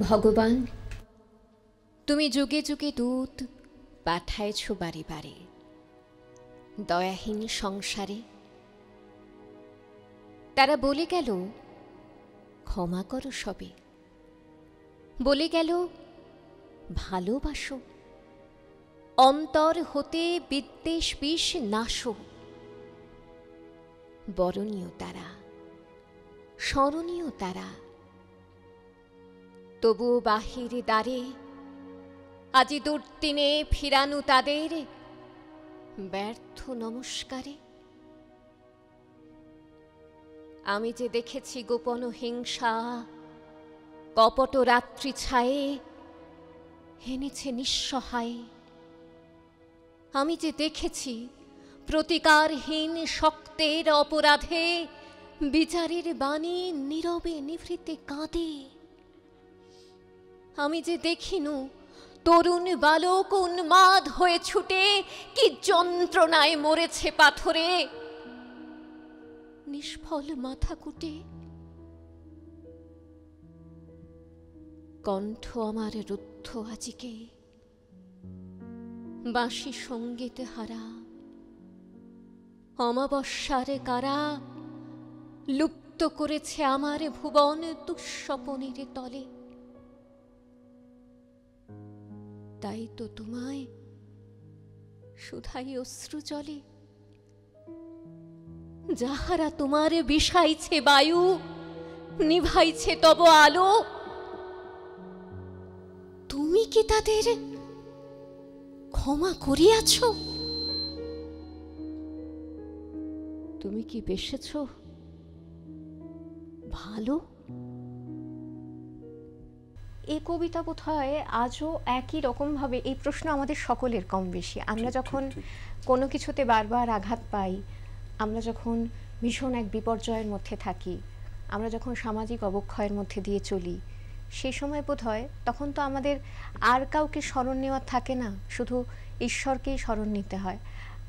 ভগবান, তুমি যুগে যুগে দূত পাঠাইছ বারে বারে দয়াহীন সংসারে। তারা বলে গেল ক্ষমা করো সবে, বলে গেল ভালোবাসো, অন্তর হতে বিদ্বেষ বিষ নাশো। বরণীয় তারা, স্মরণীয় তারা, তবু বাহির দ্বারে আজি দুর্দিনে ফিরানু তাদের ব্যর্থ নমস্কারে। আমি যে দেখেছি গোপন হিংসা কপট রাত্রি ছায়ে হেনেছে নিঃসহায়। আমি যে দেখেছি প্রতিকারহীন শক্তের অপরাধে বিচারের বাণী নীরবে নিভৃতে কাঁদে। আমি যে দেখিনু তরুণ বালক উন্মাদ হয়ে ছুটে কি যন্ত্রণায় মরেছে পাথরে নিষ্ফল মাথা কুটে। কণ্ঠ আমার রুদ্ধ আজিকে বাঁশি সঙ্গীত হারা। অমাবস্যার কারা লুপ্ত করেছে আমার ভুবন দুঃস্বপনের তলে। তাই তো তোমায় শুধাই অশ্রু জলে। যাহারা তোমার বিষাইছে বায়ু, নিভাইছে তব আলো, তুমি কি তাদের ক্ষমা করিয়াছ? তুমি কি বেসেছ ভালো? এই কবিতা বোধহয় আজও একই রকমভাবে, এই প্রশ্ন আমাদের সকলের কম বেশি। আমরা যখন কোনো কিছুতে বারবার আঘাত পাই, আমরা যখন ভীষণ এক বিপর্যয়ের মধ্যে থাকি, আমরা যখন সামাজিক অবক্ষয়ের মধ্যে দিয়ে চলি, সেই সময় বোধহয় তখন তো আমাদের আর কাউকে স্মরণ নেওয়ার থাকে না, শুধু ঈশ্বরকেই স্মরণ নিতে হয়।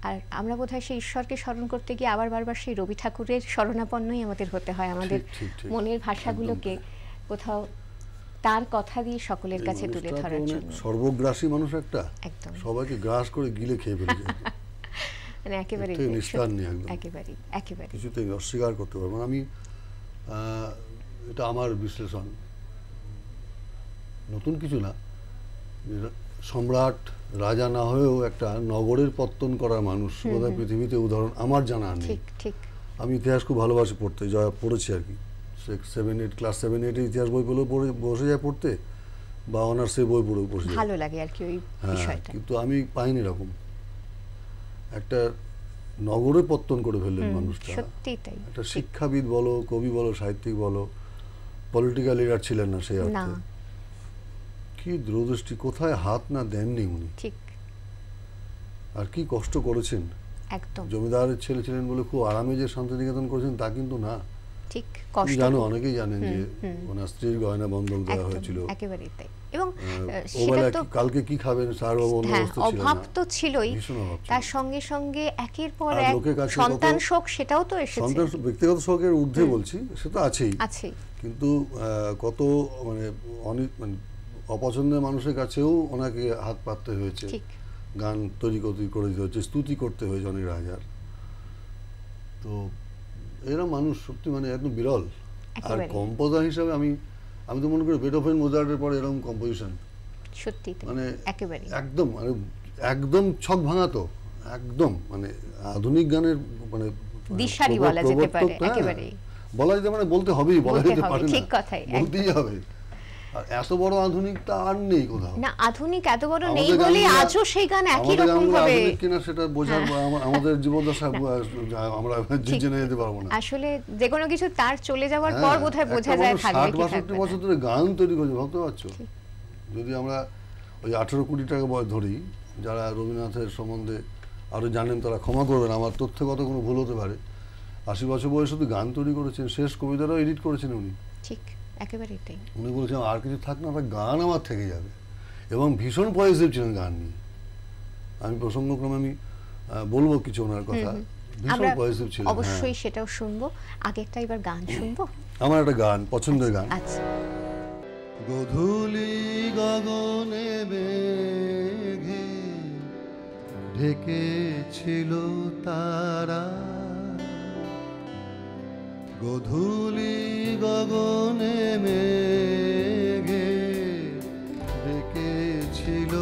আর আমরা বোধহয় সেই ঈশ্বরকে স্মরণ করতে গিয়ে আবার বারবার সেই রবি ঠাকুরের শরণাপন্নই আমাদের হতে হয়, আমাদের মনের ভাষাগুলোকে কোথাও তার কথা দিয়ে সকলের কাছে তুলে ধরার জন্য। সর্বগ্রাসী মানুষ একটা, একদম সবাইকে গ্রাস করে গিলে খেয়ে ফেলে যায়, মানে একেবারে নিস্তার নেই, একদম একেবারে কিছুতেই অস্বীকার করতে পারবো না আমি। এটা আমার বিশ্লেষণ, নতুন কিছু না। সম্রাট রাজা না হয়েও একটা নগরের পত্তন করার মানুষ বোধহয় পৃথিবীতে উদাহরণ আমার জানা নেই। আমি ইতিহাস খুব ভালোবাসি পড়তে, যা পড়েছি আর কি। ক্লাস 7-8 ইতিহাস বই পেলেও বসে যায় পড়তে, বা অনার্সের বই পড়েও বসে যায়, ভালো লাগে আর কি ওই বিষয়টা। কিন্তু আমি পাইনি এরকম একটা নগরে পত্তন করে ফেললেন মানুষটা। সত্যিই তাই। একটা শিক্ষাবিদ বলো, কবি বলো, সাহিত্যিক বলো, পলিটিক্যাল লিডার ছিলেন না সেই অর্থে। কি দূরদৃষ্টি, কোথায় হাত না দেননি উনি, ঠিক। আর কি কষ্ট করেছেন। একদম জমিদারের ছেলে ছিলেন বলে খুব আরামে যে শান্তিনিকেতন করেছেন তা কিন্তু না। ঠিক, কষ্ট জানো, অনেকেই জানেন যে ওনার স্ত্রীর গয়না বন্ধক দেওয়া হয়েছিল। একেবারেই তাই। এবং সেটা তো কালকে কি খাবেন তার বন্দোবস্ত ছিল না। অভাব তো ছিলই, তার সঙ্গে সঙ্গে একের পর এক সন্তান শোক, সেটাও তো এসেছে। সন্তান ব্যক্তিগত শোকের ঊর্ধ্বে বলছি, সেটা আছেই, কিন্তু কত মানে অপছন্দের মানুষের কাছেও ওনাকে হাত পাততে হয়েছে, গান তৈরি করে দিতে হচ্ছে, স্তুতি করতে হয়েছে অনেক রাজার। তো এরা মানুষ সত্যি মানে একদম বিরল। আর কম্পোজার হিসাবে আমি তো মনে করি বেথোভেন, মোজার্টের পরে এরকম কম্পোজিশন সত্যি মানে একদম ছক ভাঙাতো, একদম মানে আধুনিক গানের মানে দিশারি বলা যেতে পারে, একেবারে বলা যেতে মানে বলতে হবেই, বলা যেতে পারে না, ঠিক কথাই, বলতেই হবে। আর এত বড় আধুনিকটা আর নেই কোথাও না, আধুনিক এত বড় নেই বলে আজও সেই গান একই রকম ভাবে কিনা সেটা বোঝার আমাদের জীবনদশা আমরা জেনে যেতে পারবো না। আসলে যে কোনো কিছু তার চলে যাওয়ার পর বোধহয় বোঝা যায় থাকবে কি থাকবে না। 60-62 বছর ধরে গান তৈরি করেছে, ভাবতে পারছো? যদি আমরা ওই 18 কোটি টাকা বয়স ধরি, যারা রবীন্দ্রনাথের সম্বন্ধে আরো জানেন তারা ক্ষমা করবেন, আমার তথ্যগত কোনো ভুল হতে পারে। 80 বছর বয়সে শুধু গান তৈরি করেছেন, শেষ কবিতাটাও এডিট করেছেন উনি। ঠিক, একেবারেই তাই। উনি বলেছেন আর কিছু থাক না, গান আমার থেকে যাবে, এবং ভীষণ পজিটিভ ছিলেন গান নিয়ে। আমি প্রসঙ্গক্রমে আমি বলবো কিছু ওনার কথা, ভীষণ পজিটিভ ছিলেন। অবশ্যই সেটাও শুনবো, আগে একটা এবার গান শুনবো। আমার একটা গান, পছন্দের গান। আচ্ছা। গোধূলি গগনে মেঘে ঢেকেছিল তারা, গোধূলি গগনে মেঘে ঢেকেছিল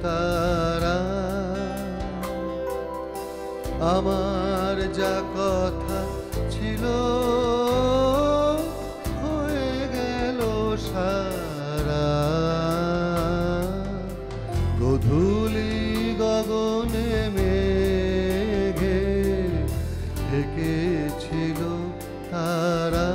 তারা, আমার যা কথা ছিল হয়ে গেল সারা, গোধূলি গগনে মেঘে ঢেকেছিল তারা।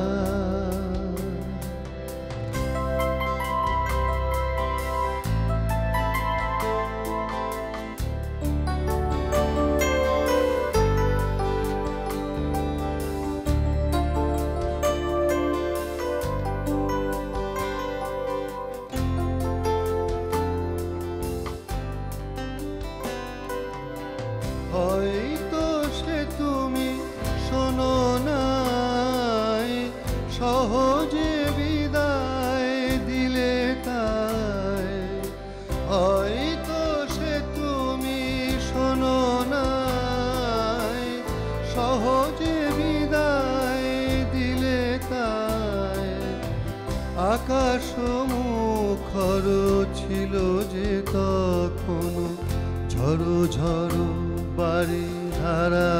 হয়তো সে তুমি শোনো নাই, সহজে বিদায় দিলে তাই, হয়তো সে তুমি শোনো নাই, সহজে বিদায় দিলে তাই, আকাশ মুখর ছিল যে তখন ঝড়ো ঝড়ো বাড়ি ধারা,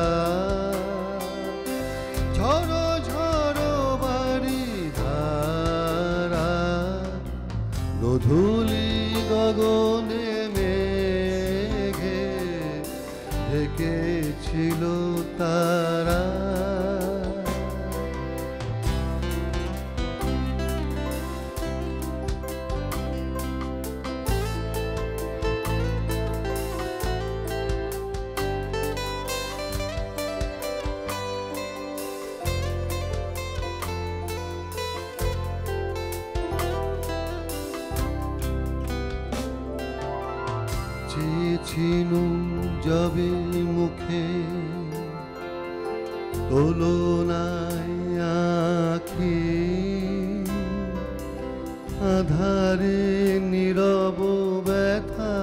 ঝড়ো ঝড়ো বাড়ি ধারা, গোধূলি গগনে মেঘে ঢেকেছিল তারা। চেয়েছিনু যাবে মুখে তুলনায় আঁখি, আধারে নীরব ব্যথা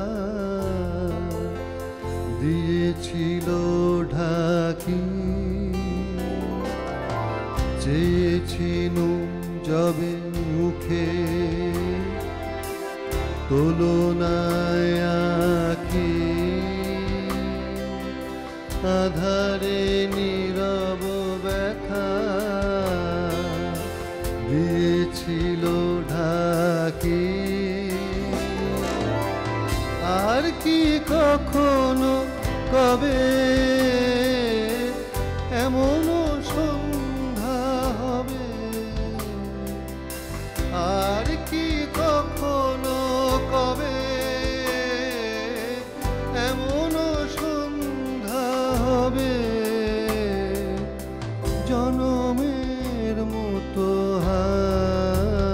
দিয়েছিল ঢাকি, চেয়েছিনু যাবে মুখে তুলনায় আঁখি, আধারে নীরব ব্যথা দিয়েছিল ঢাকি, আর কি কখনো কবে এমন সন্ধ্যা হবে, আর কি কখনো কবে এমন সন্ধ্যা হবে, জনমের মতো হায়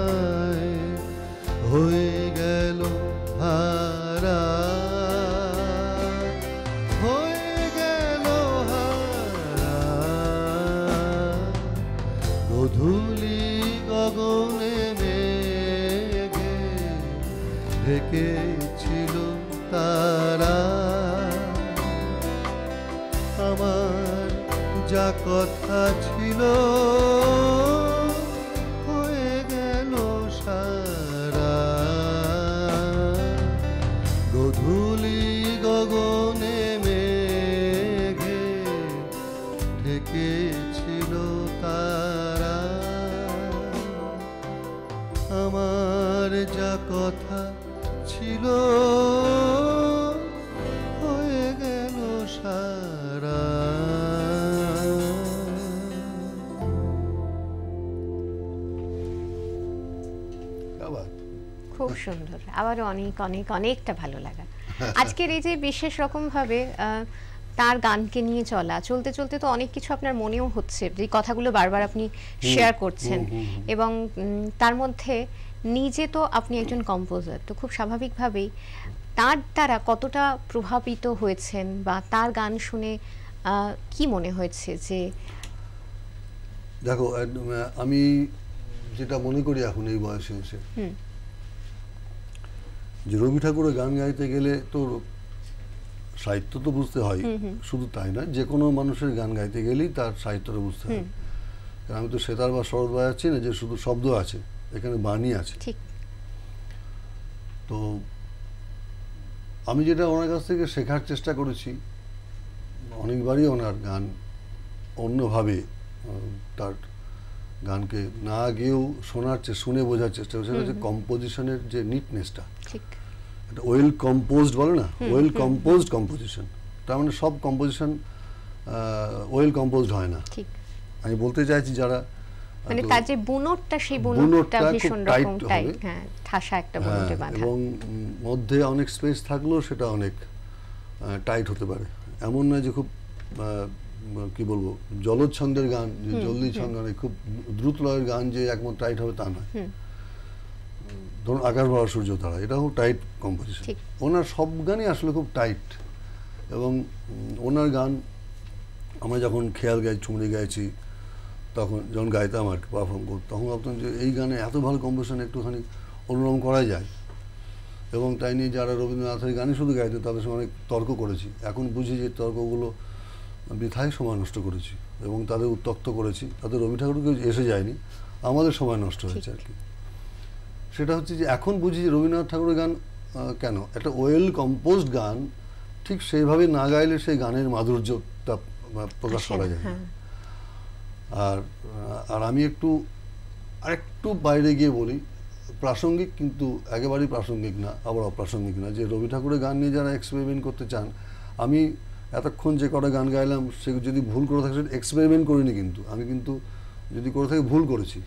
হয়ে গেল হারা, হয়ে গেল হারা, গোধূলি গগনে মেঘে ঢেকেছিল তারা, আমার যা কথা ছিল হয়ে গেল সারা, গোধূলি গগনে মেঘে ঢেকেছিল তারা, আমার যা কথা ছিল হয়ে গেল সারা। খুব সুন্দর, আবারও অনেক অনেক অনেকটা ভালো লাগা। আজকের এই যে বিশেষ রকম ভাবে তার গানকে নিয়ে চলা, চলতে চলতে তো অনেক কিছু আপনার মনেও হচ্ছে, যে কথাগুলো বারবার আপনি শেয়ার করছেন, এবং তার মধ্যে নিজে তো আপনি একজন কম্পোজার, তো খুব স্বাভাবিকভাবেই তার দ্বারা কতটা প্রভাবিত হয়েছেন বা তার গান শুনে কি মনে হয়েছে? যে দেখো, আমি যেটা মনে করি এখন এই বয়সে এসে, যে রবি ঠাকুরের গান গাইতে গেলে তো সাহিত্য তো বুঝতে হয়, শুধু তাই না, যে কোনো মানুষের গান গাইতে গেলেই তার সাহিত্যটা বুঝতে হয়। কারণ আমি তো সেতার বা শরৎ বাজাচ্ছি না যে শুধু শব্দ আছে, এখানে বাণী আছে। তো আমি যেটা ওনার কাছ থেকে শেখার চেষ্টা করেছি, অনেকবারই ওনার গান অন্যভাবে তার গানকে না গিয়েও শুনে বোঝার চেষ্টা করেছে। সেটা হচ্ছে কম্পোজিশনের যে নিটনেসটা, এটা ওয়েল কম্পোজড বলে না, ওয়েল কম্পোজড কম্পোজিশন। তার মানে সব কম্পোজিশন ওয়েল কম্পোজড হয় না। আমি বলতে চাইছি যারা মানে তার যে বুনটটা, সেই বুনটটা ভীষণ রকম টাইট, হ্যাঁ, ঠাসা একটা বুনটে বাঁধা, এবং মধ্যে অনেক স্পেস থাকলেও সেটা অনেক টাইট হতে পারে। এমন নয় যে খুব কি বলবো জলদ ছন্দের গান, যে জলদি ছন্দ, মানে খুব দ্রুত লয়ের গান যে একমত টাইট হবে তা নয়। ধরুন আকাশ ভরা সূর্য তারা, এটা খুব টাইট কম্পোজিশন। ওনার সব গানই আসলে খুব টাইট। এবং ওনার গান আমরা যখন খেয়াল গাই, চুমড়ি গাইছি, তখন যখন গাইতাম আর কি, পারফর্ম করতাম, তখন ভাবতাম যে এই গানে এত ভালো কম্পোজিশন একটুখানি অনুরম করা যায়। এবং তাই নিয়ে যারা রবীন্দ্রনাথের গানই শুধু গাইতো তাদের সঙ্গে অনেক তর্ক করেছি। এখন বুঝি যে তর্কগুলো বৃথায় সময় নষ্ট করেছি এবং তাদের উত্ত্যক্ত করেছি। তাদের রবি ঠাকুরকে এসে যায়নি, আমাদের সময় নষ্ট হয়েছে আর কি। সেটা হচ্ছে যে এখন বুঝি যে রবীন্দ্রনাথ ঠাকুরের গান কেন একটা ওয়েল কম্পোজড গান ঠিক সেইভাবে না গাইলে সেই গানের মাধুর্যটা প্রকাশ করা যায় না। আর আমি আরেকটু বাইরে গিয়ে বলি, প্রাসঙ্গিক কিন্তু একেবারেই প্রাসঙ্গিক না, আবার অপ্রাসঙ্গিক না, যে রবি ঠাকুরের গান নিয়ে যারা এক্সপেরিমেন্ট করতে চান, আমি এতক্ষণ যে কটা গান গাইলাম সে যদি ভুল করে থাকে, এক্সপেরিমেন্ট করিনি, কিন্তু আমি কিন্তু যদি করে থাকি ভুল করেছি।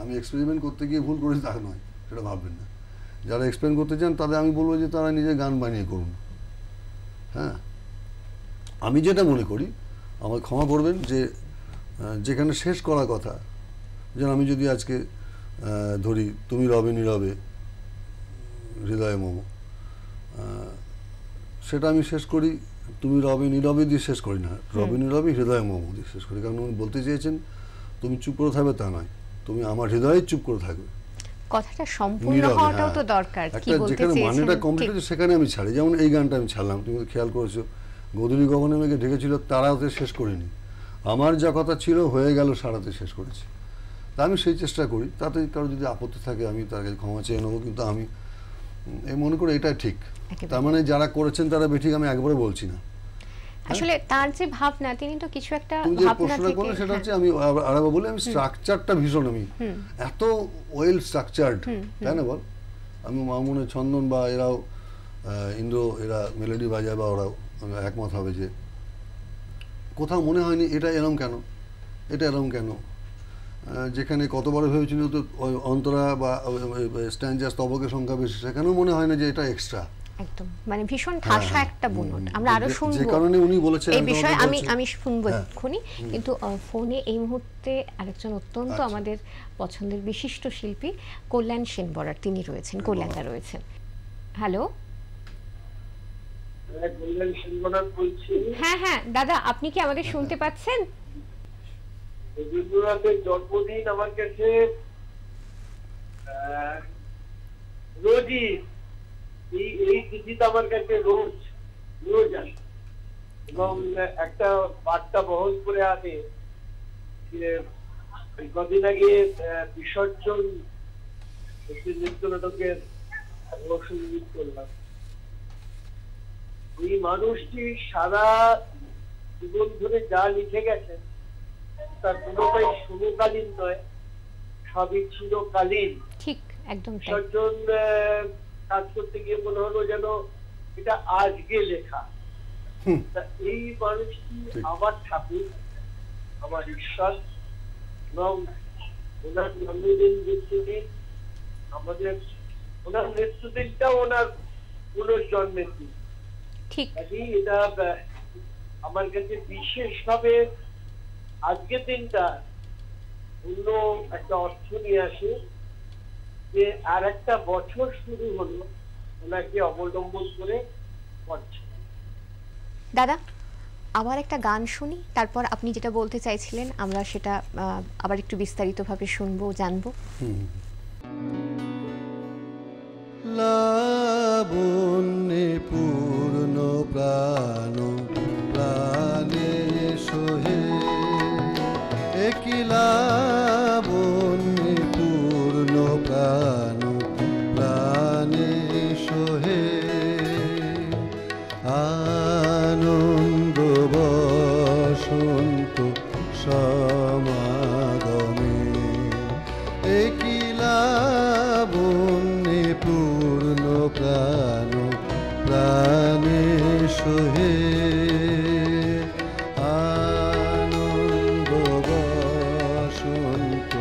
আমি এক্সপেরিমেন্ট করতে গিয়ে ভুল করেছি তা নয়, সেটা ভাববেন না। যারা এক্সপেরিমেন্ট করতে চান তাদের আমি বলবো যে তারা নিজে গান বানিয়ে করুন। হ্যাঁ, আমি যেটা মনে করি, আমার ক্ষমা করবেন, যে যেখানে শেষ করা কথা, যেন আমি যদি আজকে ধরি তুমি রবে নীরবে হৃদয়ে মম, সেটা আমি শেষ করি তুমি রবে নীরবে দিয়ে শেষ করি না, রবে নীরবে হৃদয়ে মম দিয়ে শেষ করি। কারণ উনি বলতে চেয়েছেন তুমি চুপ করে থাকবে তা নয়, তুমি আমার হৃদয়ে চুপ করে থাকবে। কথাটা সম্পূর্ণ হওয়াটাও তো দরকার, কি বলতে চেয়েছেন, যেখানে মানেটা কমপ্লিট সেখানে আমি ছাড়ি। যেমন এই গানটা আমি ছাড়লাম, তুমি খেয়াল করেছো, গধূলি গগনে মেঘে ঢেকেছিল তারাতে শেষ করিনি, আমার যা কথা ছিল হয়ে গেল সারাতে শেষ করেছি। তা আমি সেই চেষ্টা করি, তাতে কারো যদি আপত্তি থাকে আমি তার কাছে ক্ষমা চেয়ে নেবো, কিন্তু আমি এই মনে করি এটাই ঠিক। তার মানে যারা করেছেন তারা বেঠিক আমি একবারে বলছি না। আসলে তার যে ভাবনা, তিনি তো কিছু একটা ভাবনা থেকে, সেটা হচ্ছে আমি আরেকবার বলি, আমি স্ট্রাকচারটা ভীষণ, আমি এত ওয়েল স্ট্রাকচারড, তাই না বল, আমি মামুনের চন্দন বা এরাও ইন্দ্র, এরা মেলোডি বাজায় বা ওরাও একমত হবে যে কোথাও মনে হয়নি এটা এরম কেন, এটা এরম কেন। যেখানে কতবার ভেবেছিল তো অন্তরা বা স্ট্যান্ডা স্তবকের সংখ্যা বেশি, সেখানেও মনে হয় না যে এটা এক্সট্রা, একদম মানে ভীষণ ঠাসা একটা বুনট। আমরা আরো শুনবো, যে কারণে উনি বলেছেন এই বিষয়ে আমি শুনবো এক্ষুনি। কিন্তু ফোনে এই মুহূর্তে আরেকজন অত্যন্ত আমাদের পছন্দের বিশিষ্ট শিল্পী কল্যাণ সেন বরার, তিনি রয়েছেন, কল্যাণদা রয়েছেন। হ্যালো, হ্যাঁ হ্যাঁ দাদা, আপনি কি আমাদের শুনতে পাচ্ছেন? রবীন্দ্রনাথের জন্মদিন আমার কাছে রোজই, এই তিথিটা আমার কাছে রোজ আসে এবং একটা বার্তা বহন করে আনে যে কদিন আগে বিসর্জন নৃত্য নাটকের সঙ্গীত করলাম। ওই মানুষটি সারা জীবন ধরে যা লিখে গেছেন তার কোনোটাই সমকালীন নয়, সবই চিরকালীন। ঠিক একদম। বিসর্জন কাজ করতে গিয়ে মনে হলো যেন এটা আজকে লেখা। এই মানুষটি আমার ঠাকুর, আমার ঈশ্বর, এবং ওনার জন্মদিন মৃত্যুদিন, আমাদের ওনার মৃত্যুদিনটাও ওনার পুনর্জন্মের দিন। ঠিক, এটা আমার কাছে বিশেষভাবে আজকের দিনটা অন্য একটা অর্থ নিয়ে আসে, যে আর একটা বছর শুরু হলো ওনাকে অবলম্বন করে করছে। দাদা আবার একটা গান শুনি, তারপর আপনি যেটা বলতে চাইছিলেন আমরা সেটা আবার একটু বিস্তারিতভাবে শুনবো, জানবো। প্রাণ প্রাণে সোহে আনন্দ বসন্ত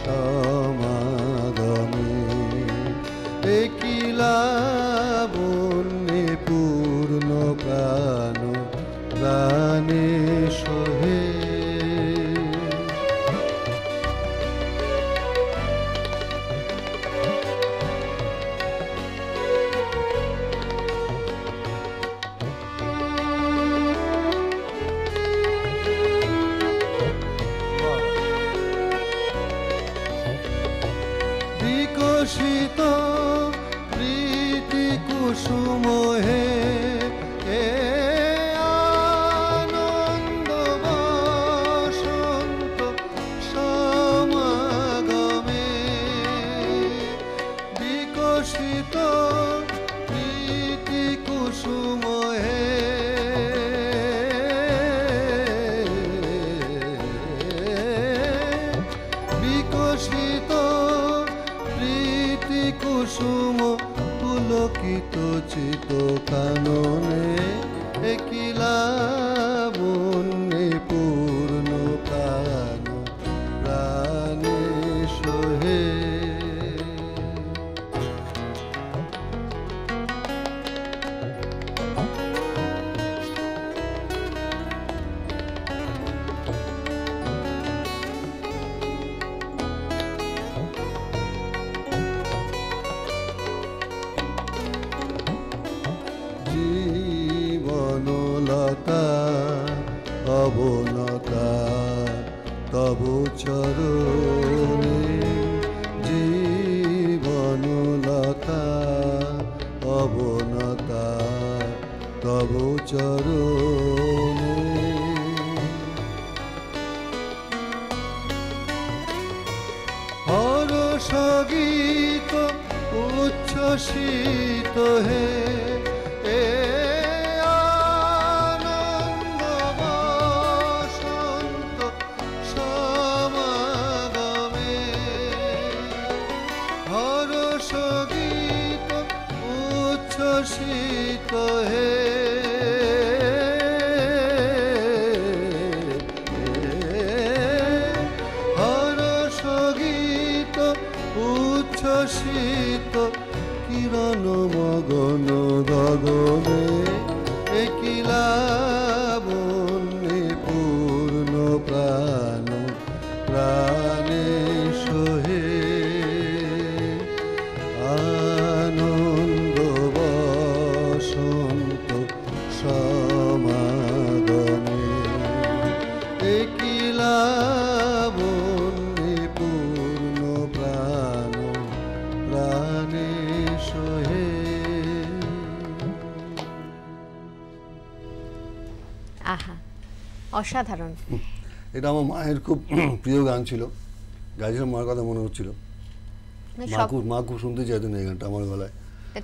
সমাগমে একই লাবণ্যে পূর্ণ প্রাণ প্রাণে সোহে বিকশিত প্রীতি কুসুম হে এ আনন্দ বসন্ত সমাগমে বিকশিত প্রীতি কুসুম হে বিকশিত কুসুম পুলকিত চিত কাননে একই লাবণ্যে পূর্ণ প্রাণ প্রাণে সোহে জীবনলতা অবনতা তব চরণে জীবনলতা অবনতা তব চরণে হরষ গীত উচ্ছ্বসিত হে এ আনন্দ বসন্ত সমাগমে হরষ গীত উচ্ছ্বসিত হে হরষ গীত উচ্ছ্বসিত কিরণ মগন গগনে একই লাবণ্যে পূর্ণ প্রাণ প্রাণে সোহে আনন্দ বসন্ত সমাগমে একই লাবণ্যে পূর্ণ প্রাণ প্রাণে সোহে। আহা, অসাধারণ। এটা আমার মায়ের খুব প্রিয় গান ছিল, গাইছিলাম মার কথা মনে হচ্ছিল, মা খুব শুনতে চাইতেন এই গানটা আমার গলায়।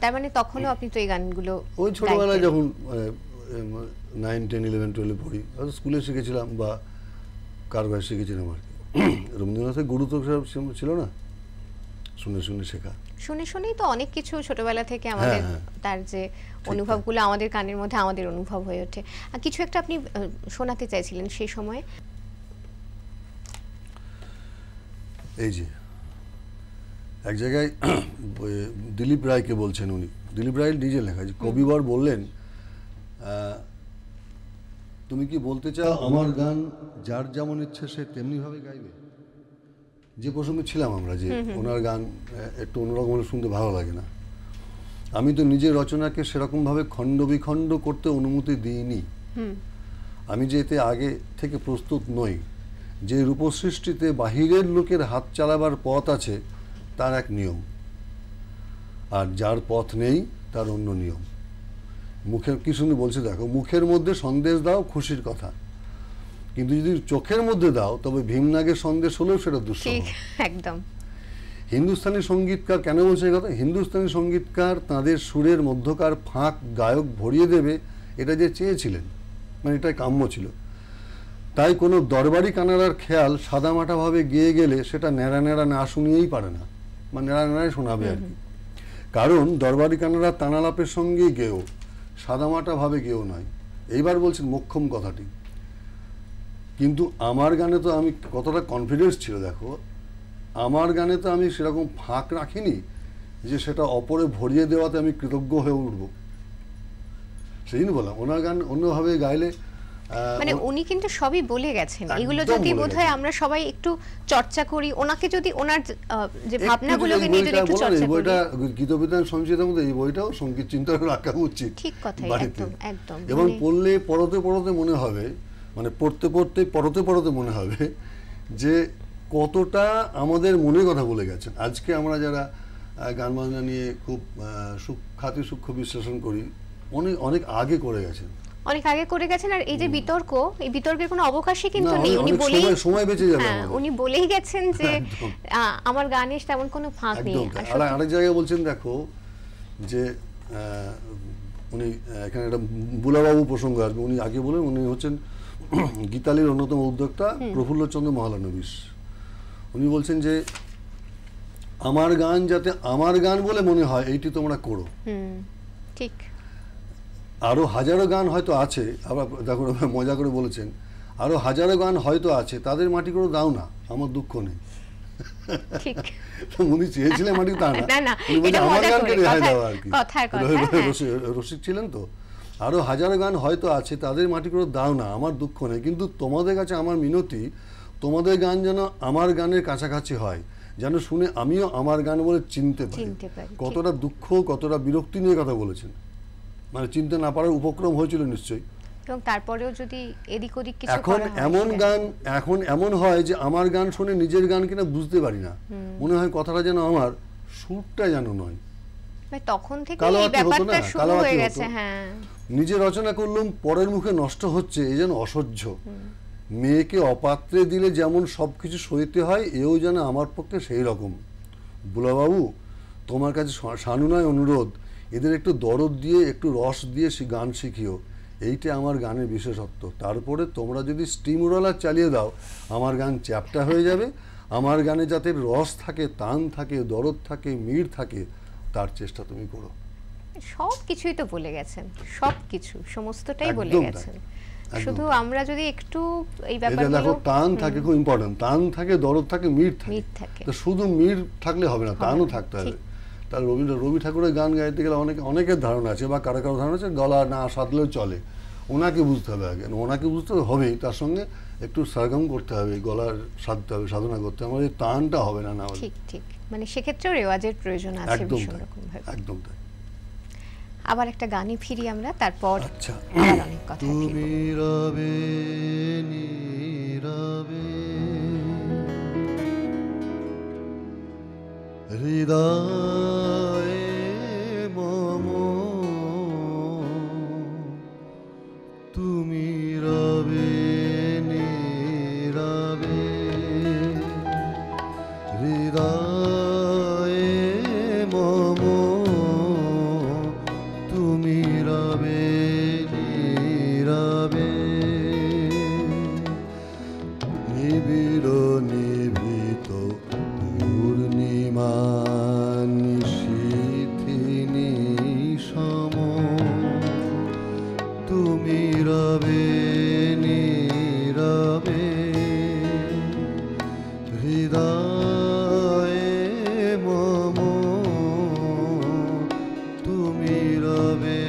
তার মানে তখনও আপনি তো এই গানগুলো ওই ছোটবেলায় যখন 9, 10, 11, 12 পড়ি, স্কুলে শিখেছিলাম বা কার কাছে শিখেছিলাম আর কি। রবীন্দ্রনাথের গুরু তো ছিল না, শুনে শুনে শেখা, শুনে শুনেই তো অনেক কিছু ছোটবেলা থেকে আমাদের তার যে অনুভবগুলো আমাদের কানের মধ্যে আমাদের অনুভব হয়ে ওঠে। আর কিছু একটা আপনি শোনাতে চাইছিলেন সেই সময়। এই যে এক জায়গায় দিলীপ রায়কে বলছেন, উনি দিলীপ রায় নিজে লেখা, যে কবিবর বললেন, তুমি কি বলতে চাও আমার গান যার যেমন ইচ্ছে সে তেমনি ভাবে গাইবে? যে প্রসঙ্গে ছিলাম আমরা, যে ওনার গান একটু অন্যরকম হলে শুনতে ভালো লাগে না। আমি তো নিজের রচনাকে সেরকম ভাবে খণ্ড বিখণ্ড করতে অনুমতি দিইনি। আমি যে এতে আগে থেকে প্রস্তুত নই। যে রূপসৃষ্টিতে বাহিরের লোকের হাত চালাবার পথ আছে তার এক নিয়ম, আর যার পথ নেই তার অন্য নিয়ম। মুখের কি শুনে বলছে দেখো, মুখের মধ্যে সন্দেশ দাও খুশির কথা, কিন্তু যদি চোখের মধ্যে দাও তবে ভীমনাগের সন্দেশ হলেও সেটা দুঃসহ। একদম। হিন্দুস্তানি সঙ্গীতকার কেন বলছে এই কথা? হিন্দুস্তানি সঙ্গীতকার তাদের সুরের মধ্যকার ফাঁক গায়ক ভরিয়ে দেবে, এটা যে চেয়েছিলেন, মানে এটাই কাম্য ছিল। তাই কোনো দরবারি কানাড়ার খেয়াল সাদামাটাভাবে গেয়ে গেলে সেটা ন্যাড়া ন্যাড়া না শুনিয়েই পারে না, মানে ন্যাড়া ন্যাড়াই শোনাবে আর কি। কারণ দরবারি কানাড়া তানালাপের সঙ্গেই গেও, সাদামাটা ভাবে গেও নয়। এইবার বলছেন মোক্ষম কথাটি, কিন্তু আমার গানে তো আমি কতটা কনফিডেন্স ছিল দেখো, আমার গানে তো আমি সেরকম ফাঁক রাখিনি যে সেটা অপরে ভরিয়ে দেওয়াতে আমি কৃতজ্ঞ হয়ে উঠব। সেই জন্য বললাম ওনার গান অন্যভাবে গাইলে মানে উনি কিন্তু সবই বলে গেছেন, এগুলো যদি বোধহয় আমরা সবাই একটু চর্চা করি, ওনাকে যদি ওনার যে ভাবনাগুলোকে নিয়ে যদি একটু চর্চা করি। বইটা গীতবিতান সঞ্চিতার মধ্যে এই বইটাও সঙ্গীত চিন্তা রাখা উচিত। ঠিক কথা, একদম একদম। এবং পড়লে পড়তে পড়তে মনে হবে, মানে পড়তে পড়তে মনে হবে যে কতটা আমাদের মনের কথা বলে গেছেন। আজকে আমরা যারা গান বাজনা নিয়ে খুব সূক্ষ্ম বিশ্লেষণ করি, অনেক আগে করে গেছেন, অনেক আগে করে গেছেন। আর এই যে বিতর্ক, এই বিতর্কের কোনো অবকাশই কিন্তু নেই। উনি বলেই সময় বেঁচে যাবে, উনি বলেই গেছেন যে আমার গানে তেমন কোনো ফাঁক নেই। আর আরেক জায়গায় বলছেন দেখো যে উনি এখানে একটা বুলাবাবু প্রসঙ্গ আসবে, উনি আগে বলেন উনি হচ্ছেন গীতালির অন্যতম উদ্যোক্তা প্রফুল্লচন্দ্র মহলানবিশ। উনি বলছেন যে আমার গান যাতে আমার গান বলে মনে হয় এইটি তোমরা করো। ঠিক। আরো হাজারো গান হয়তো আছে, আবার দেখো মজা করে বলেছেন আরো হাজারো গান হয়তো আছে, তাদের মাটি করে দাও না, আমার দুঃখ নেই। ঠিক। উনি চেয়েছিলেন মাটি তা না, আমার গানকে রেহাই দেওয়া আর কি, রসিক ছিলেন তো। আরো হাজারো গান হয়তো আছে, তাদের মাটি করে দাও না, আমার দুঃখ নেই, কিন্তু তোমাদের কাছে আমার মিনতি, তোমাদের গান যেন আমার গানের কাছাকাছি হয়, যেন শুনে আমিও আমার গান বলে চিনতে পারি। কতটা দুঃখ, কতটা বিরক্তি নিয়ে কথা বলেছেন, মানে চিনতে না পারার উপক্রম হয়েছিল নিশ্চয়ই। এবং তারপরেও যদি এদিক ওদিক কিছু এখন এমন গান, এখন এমন হয় যে আমার গান শুনে নিজের গান কিনা বুঝতে পারি না, মনে হয় কথাটা যেন আমার, সুরটা যেন নয়। তখন থেকে এই ব্যাপারটা শুরু হয়ে গেছে। হ্যাঁ, নিজে রচনা করলাম, পরের মুখে নষ্ট হচ্ছে, এই যেন অসহ্য। মেয়েকে অপাত্রে দিলে যেমন সবকিছু সইতে হয়, এও যেন আমার পক্ষে সেই রকম। বুলাবাবু, তোমার কাছে সানুনয় অনুরোধ, এদের একটু দরদ দিয়ে একটু রস দিয়ে গান শিখিও, এইটা আমার গানের বিশেষত্ব। তারপরে তোমরা যদি স্টিম রোলার চালিয়ে দাও, আমার গান চ্যাপ্টা হয়ে যাবে। আমার গানে যাতে রস থাকে, তান থাকে, দরদ থাকে, মিড় থাকে, তার চেষ্টা তুমি করো। সব কিছুই তো বলে গেছেন, সব কিছু সমস্তটাই বলে গেছেন। শুধু আমরা যদি একটু এই ব্যাপারগুলো দেখো, টান থাকে, খুব ইম্পর্টেন্ট, টান থাকে, দরদ থাকে, মিড় থাকে। তো শুধু মিড় থাকলে হবে না, টানও থাকতে হবে। তার রবি ঠাকুরের গান গাইতে গেলে অনেকের ধারণা আছে, বা কারো ধারণা আছে গলা না সাধলেও চলে, ওনাকে বুঝতে হবে আগে, ওনাকে বুঝতে হবেই, তার সঙ্গে একটু সারগম করতে হবে, গলার সাধতে হবে, সাধনা করতে হবে, আমাদের টানটা হবে না। না, ঠিক ঠিক, মানে সেক্ষেত্রেও রেওয়াজের প্রয়োজন আছে ভীষণ রকম ভাবে। একদম তাই। আবার একটা গানে ফিরি আমরা, তারপর আচ্ছা অনেক কথা তুমি রবে নীরবে হৃদয়ে মম, তুমি রবে নীরবে হৃদয়ে মম, তুমি রবে নীরবে নিবিড় নিভৃত পূর্ণিমা নিশীথিনী সম, তুমি রবে নীরবে হৃদয়ে মম, তুমি রবে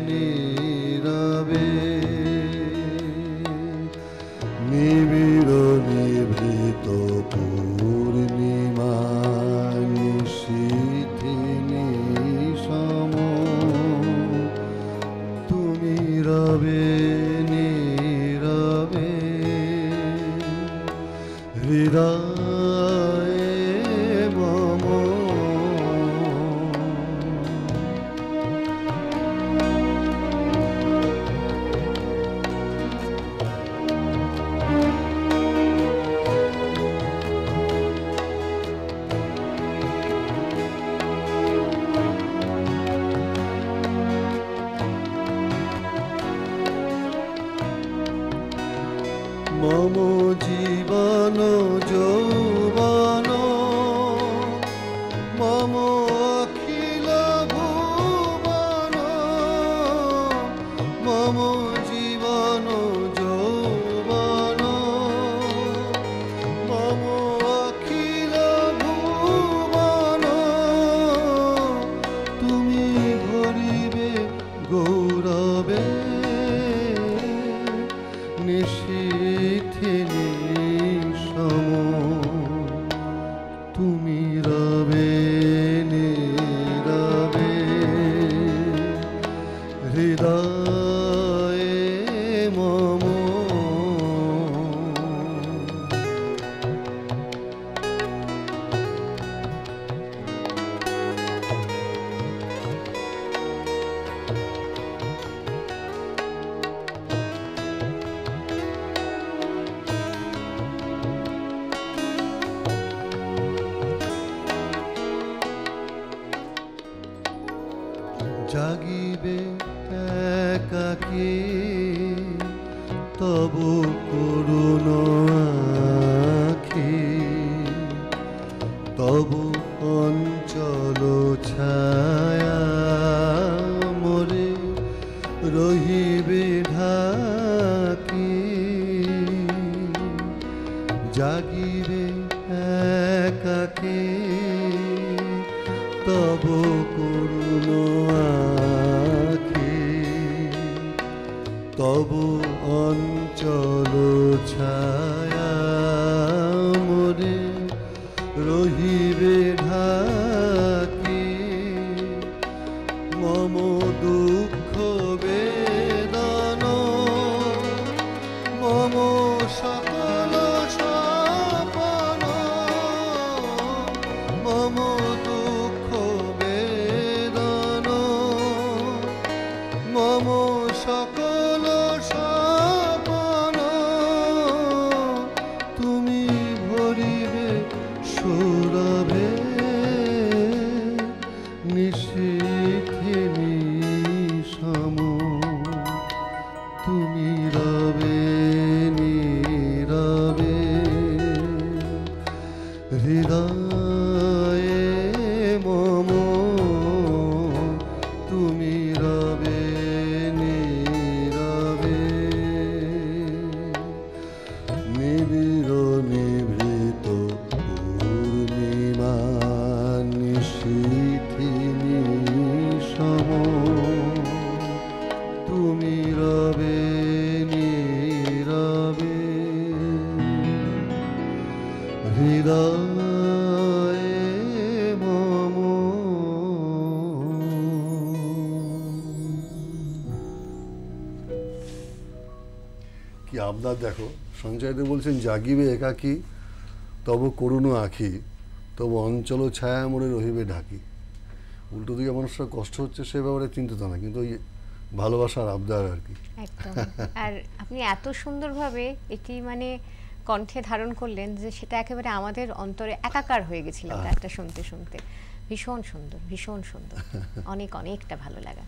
নীরবে নিবিড় নিভৃত পূর্ণিমা নিশীথিনী সম, তুমি রবে নীরবে হৃদয়ে মম। মম জীবন যৌবন মম অখিল জাগিবে একাকী তবু করুণ আখি, তবু অঞ্চল ছায়া মোরে রহিবে ঢাকি। জাগিবে একাকী তবু করুণ আখি, তবু অঞ্চল ছায়া মোরে রহিবে ঢাকি। মম দুঃখ বেদন মম সকল সপন, মম দুঃখ বেদন মম সকল সপন, তুমি ভরিবে সৌরভে নিশীথে নিশম, তুমি রবে নীরবে হৃদয়ে মম, তুমি রবে নীরবে নিবিড় নিভৃত পূর্ণিমা নিশীথি নিশম, তুমি রবে নীরবে হৃদয়ে মম। কি আপনার দেখো, সঞ্জয়দেব বলছেন জাগিবে একাকী তবু করুণ আখি, তবু অঞ্চল ছায়া মোড়ে রহিবে ঢাকি। উল্টো দিকে মানুষরা কষ্ট হচ্ছে সে ব্যাপারে চিন্তিত না, কিন্তু ওই ভালোবাসার আবদার আর কি। একদম। আর আপনি এত সুন্দরভাবে এটি মানে কণ্ঠে ধারণ করলেন যে সেটা একেবারে আমাদের অন্তরে একাকার হয়ে গেছিল গানটা শুনতে শুনতে। ভীষণ সুন্দর, ভীষণ সুন্দর, অনেক অনেকটা ভালো লাগা।